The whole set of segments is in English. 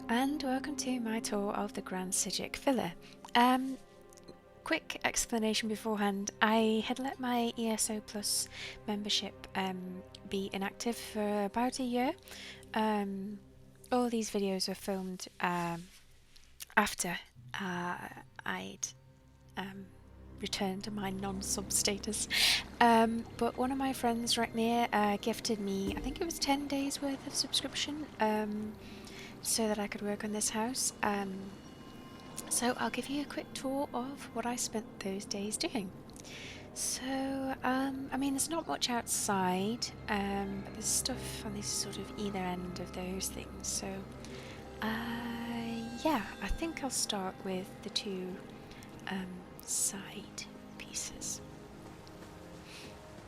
and welcome to my tour of the Grand Psijic Villa. Quick explanation beforehand, I had let my ESO Plus membership be inactive for about a year. All these videos were filmed after I'd returned to my non-sub status. But one of my friends right near gifted me, I think it was 10 days worth of subscription, so that I could work on this house. So I'll give you a quick tour of what I spent those days doing. So, I mean, there's not much outside, but there's stuff on this sort of either end of those things. So, yeah, I think I'll start with the two side pieces.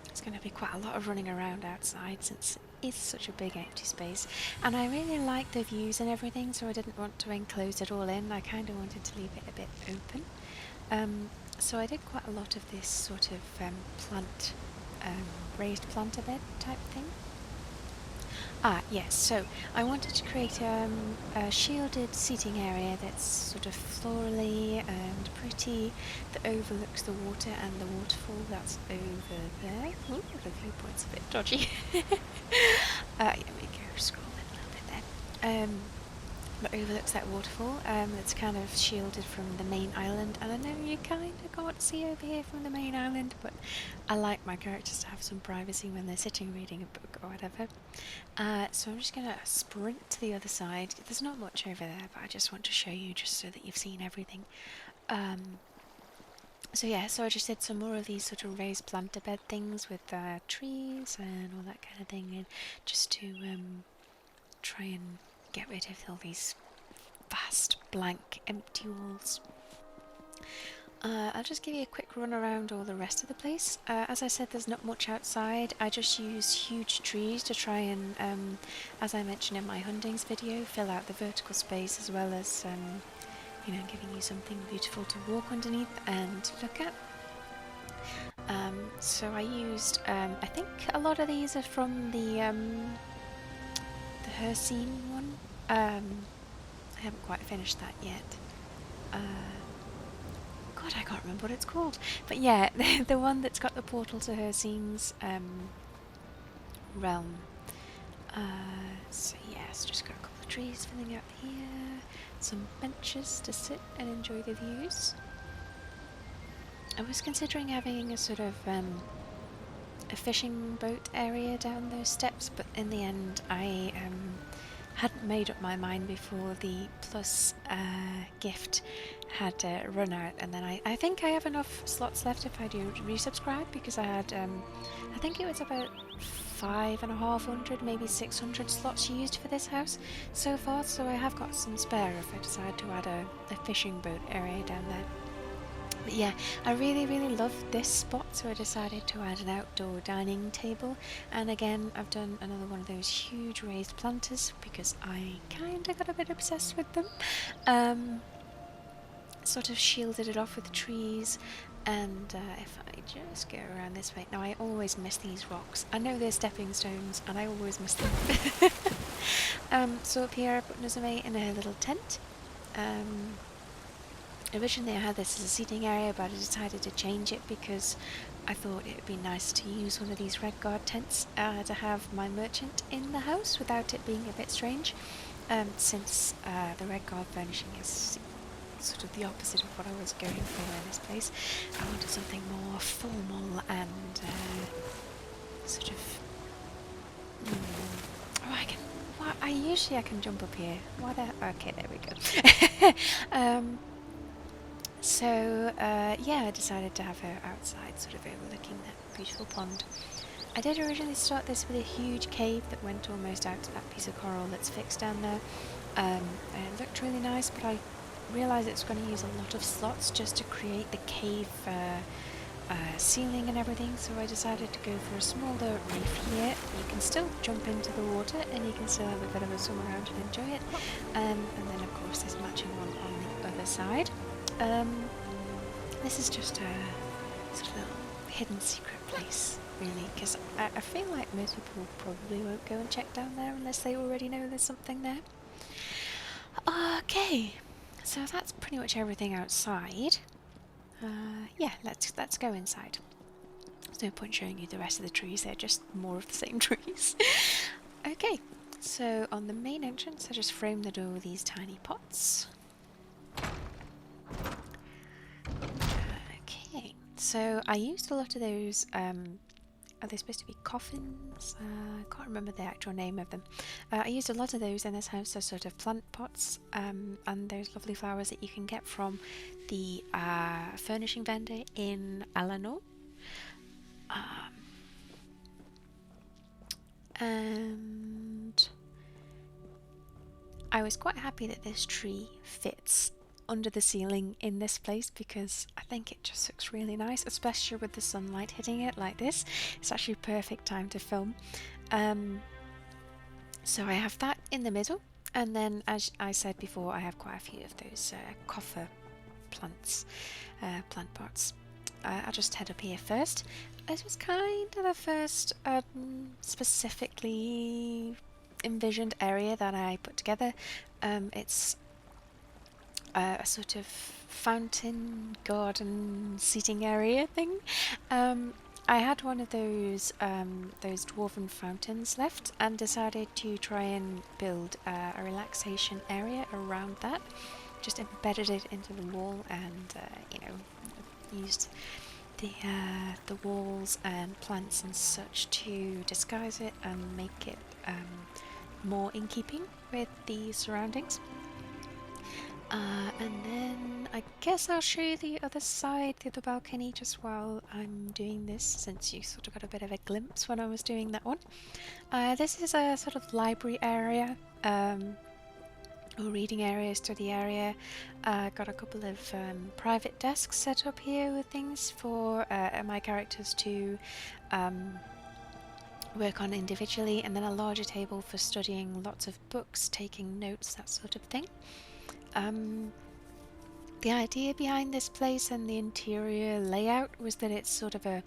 It's going to be quite a lot of running around outside since it is such a big empty space, and I really like the views and everything, so I didn't want to enclose it all in. I kind of wanted to leave it a bit open. So I did quite a lot of this sort of plant, raised planter bed type thing. Yes, so I wanted to create a shielded seating area that's sort of florally and pretty, that overlooks the water and the waterfall that's over there. Ooh, the viewpoint's a bit dodgy. Here we go, scroll in a little bit there. That overlooks that waterfall, that's kind of shielded from the main island, and I know you kind of can't see over here from the main island, but I like my characters to have some privacy when they're sitting reading a book or whatever. So I'm just going to sprint to the other side. There's not much over there, but I just want to show you just so that you've seen everything. So yeah, so I just did some more of these sort of raised planter bed things with trees and all that kind of thing, and just to try and get rid of all these vast, blank, empty walls. I'll just give you a quick run around all the rest of the place. As I said, there's not much outside. I just use huge trees to try and, as I mentioned in my Hundings video, fill out the vertical space, as well as, you know, giving you something beautiful to walk underneath and look at. So I used, I think a lot of these are from the Hercene one. I haven't quite finished that yet. God, I can't remember what it's called. But yeah, the one that's got the portal to Hercene's realm. So yes, just got a couple of trees filling up here. Some benches to sit and enjoy the views. I was considering having a sort of a fishing boat area down those steps, but in the end I hadn't made up my mind before the Plus gift had run out, and then I think I have enough slots left if I do resubscribe, because I had I think it was about 550, maybe 600 slots used for this house so far, so I have got some spare if I decide to add a fishing boat area down there. But yeah, I really love this spot, so I decided to add an outdoor dining table, and again I've done another one of those huge raised planters because I kinda got a bit obsessed with them. Sort of shielded it off with trees, and if I just go around this way, now I always miss these rocks. I know they're stepping stones and I always miss them. So up here I put Nazame in a little tent. Originally I had this as a seating area, but I decided to change it because I thought it would be nice to use one of these red guard tents to have my merchant in the house without it being a bit strange, since the red guard furnishing is sort of the opposite of what I was going for in this place. I wanted something more formal and sort of... Oh, I can... Well, I can jump up here. Why the... Okay, there we go. So, yeah, I decided to have her outside, sort of overlooking that beautiful pond. I did originally start this with a huge cave that went almost out to that piece of coral that's fixed down there. And it looked really nice, but I realised it's going to use a lot of slots just to create the cave ceiling and everything, so I decided to go for a smaller reef here. You can still jump into the water and you can still have a bit of a swim around and enjoy it. And then of course there's matching one on the other side. This is just a sort of little hidden secret place, really, because I feel like most people probably won't go and check down there unless they already know there's something there. Okay, so that's pretty much everything outside. Yeah, let's go inside. There's no point showing you the rest of the trees, they're just more of the same trees. Okay, so on the main entrance I just framed the door with these tiny pots. Okay, so I used a lot of those, are they supposed to be coffins? I can't remember the actual name of them. I used a lot of those in this house as sort of plant pots, and those lovely flowers that you can get from the furnishing vendor in Eleanor. And I was quite happy that this tree fits under the ceiling in this place because I think it just looks really nice, especially with the sunlight hitting it like this. It's actually a perfect time to film. So I have that in the middle, and then as I said before, I have quite a few of those coffer plants, plant pots. I'll just head up here first. This was kind of the first specifically envisioned area that I put together. It's a sort of fountain garden seating area thing. I had one of those dwarven fountains left and decided to try and build a relaxation area around that. Just embedded it into the wall and you know, used the walls and plants and such to disguise it and make it more in keeping with the surroundings. And then I guess I'll show you the other side, the other balcony, just while I'm doing this, since you sort of got a bit of a glimpse when I was doing that one. This is a sort of library area, or reading area, study area. Got a couple of private desks set up here with things for my characters to work on individually, and then a larger table for studying lots of books, taking notes, that sort of thing. The idea behind this place and the interior layout was that it's sort of a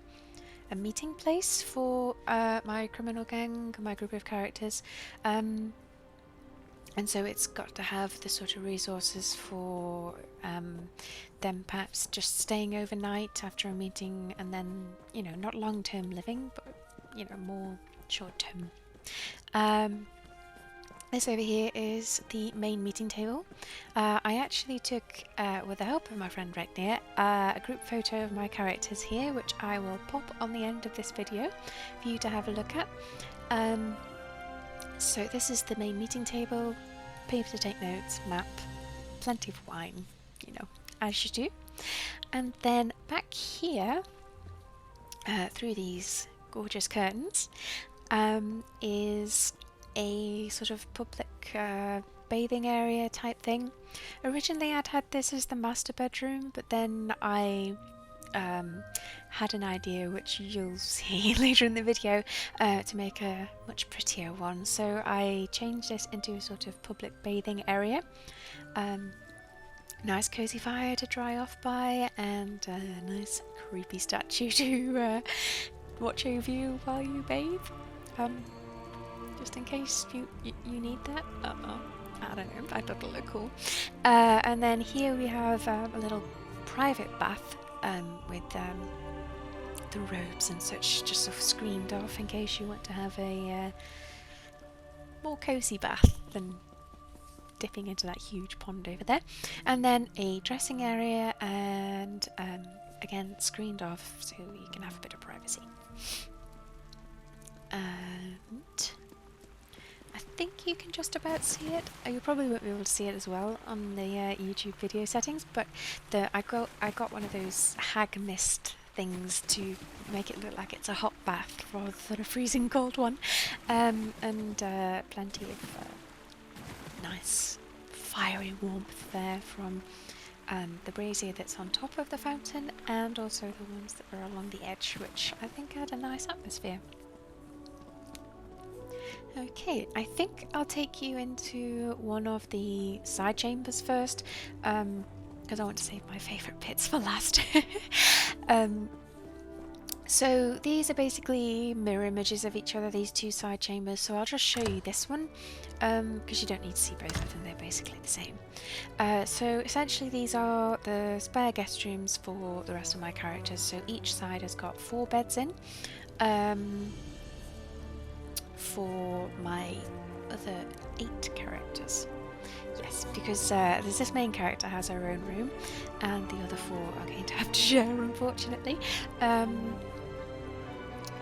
meeting place for my criminal gang, my group of characters, and so it's got to have the sort of resources for them perhaps just staying overnight after a meeting, and then, you know, not long-term living, but, you know, more short-term. This over here is the main meeting table. I actually took, with the help of my friend Regnir, a group photo of my characters here, which I will pop on the end of this video for you to have a look at. So this is the main meeting table, paper to take notes, map, plenty of wine, you know, as you do. And then back here, through these gorgeous curtains, is a sort of public bathing area type thing. Originally I'd had this as the master bedroom, but then I had an idea, which you'll see later in the video, to make a much prettier one. So I changed this into a sort of public bathing area. Nice cozy fire to dry off by, and a nice creepy statue to watch over you while you bathe. Just in case you need that. I don't know, I thought it looked cool. And then here we have a little private bath with the robes and such, just sort of screened off in case you want to have a more cozy bath than dipping into that huge pond over there. And then a dressing area, and again screened off so you can have a bit of privacy. And I think you can just about see it. You probably won't be able to see it as well on the YouTube video settings, but I got one of those hag mist things to make it look like it's a hot bath rather than a freezing cold one, and plenty of nice fiery warmth there from the brazier that's on top of the fountain, and also the ones that are along the edge, which I think add a nice atmosphere. Okay, I think I'll take you into one of the side chambers first, because I want to save my favourite bits for last. So these are basically mirror images of each other, these two side chambers, so I'll just show you this one because you don't need to see both of them, they're basically the same. So essentially these are the spare guest rooms for the rest of my characters, so each side has got 4 beds in for my other 8 characters. Yes, because this main character has her own room and the other 4 are going to have to share, unfortunately.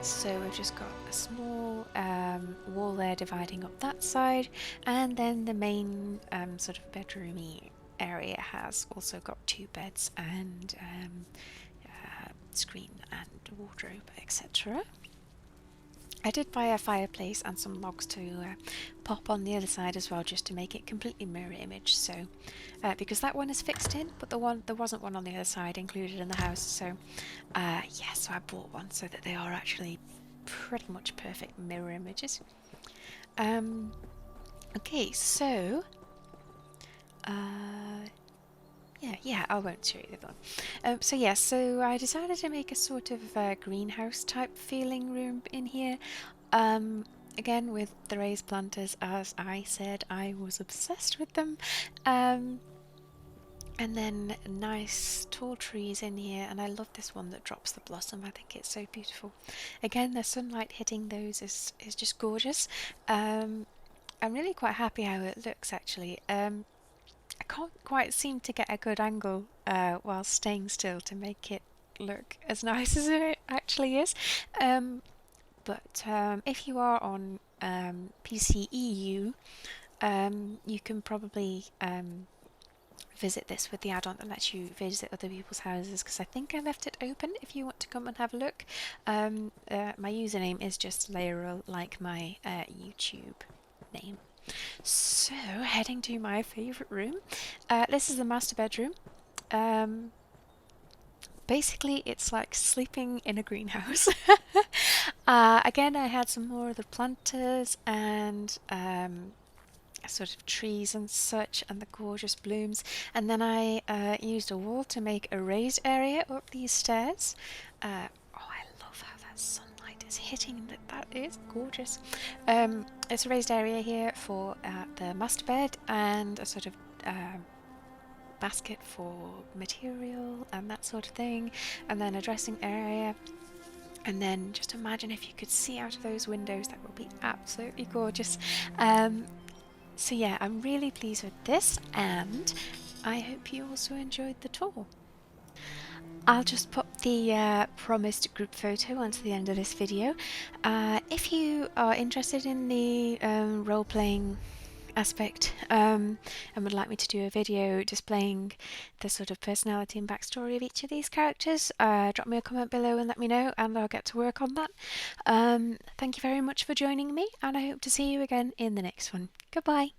So we've just got a small wall there dividing up that side, and then the main sort of bedroomy area has also got 2 beds and screen and wardrobe, etc. I did buy a fireplace and some logs to pop on the other side as well, just to make it completely mirror image. So because that one is fixed in, but there wasn't one on the other side included in the house. So yeah, so I bought one so that they are actually pretty much perfect mirror images. Okay, so yeah, I won't show you the one. So yeah, so I decided to make a sort of greenhouse type feeling room in here. Again with the raised planters, as I said, I was obsessed with them. And then nice tall trees in here, and I love this one that drops the blossom. I think it's so beautiful. Again, the sunlight hitting those is just gorgeous. I'm really quite happy how it looks actually. I can't quite seem to get a good angle while staying still to make it look as nice as it actually is. But if you are on PCEU, you can probably visit this with the add-on that lets you visit other people's houses, because I think I left it open if you want to come and have a look. My username is just Laeral, like my YouTube name. So, heading to my favourite room. This is the master bedroom. Basically, it's like sleeping in a greenhouse. Again, I had some more of the planters and sort of trees and such, and the gorgeous blooms. And then I used a wall to make a raised area up these stairs. Oh, I love how that sunlight is hitting. That is gorgeous. It's a raised area here for the master bed, and a sort of basket for material and that sort of thing, and then a dressing area. And then just imagine if you could see out of those windows, that would be absolutely gorgeous. So yeah, I'm really pleased with this, and I hope you also enjoyed the tour. I'll just pop the promised group photo onto the end of this video. If you are interested in the role-playing aspect and would like me to do a video displaying the sort of personality and backstory of each of these characters, drop me a comment below and let me know, and I'll get to work on that. Thank you very much for joining me, and I hope to see you again in the next one. Goodbye.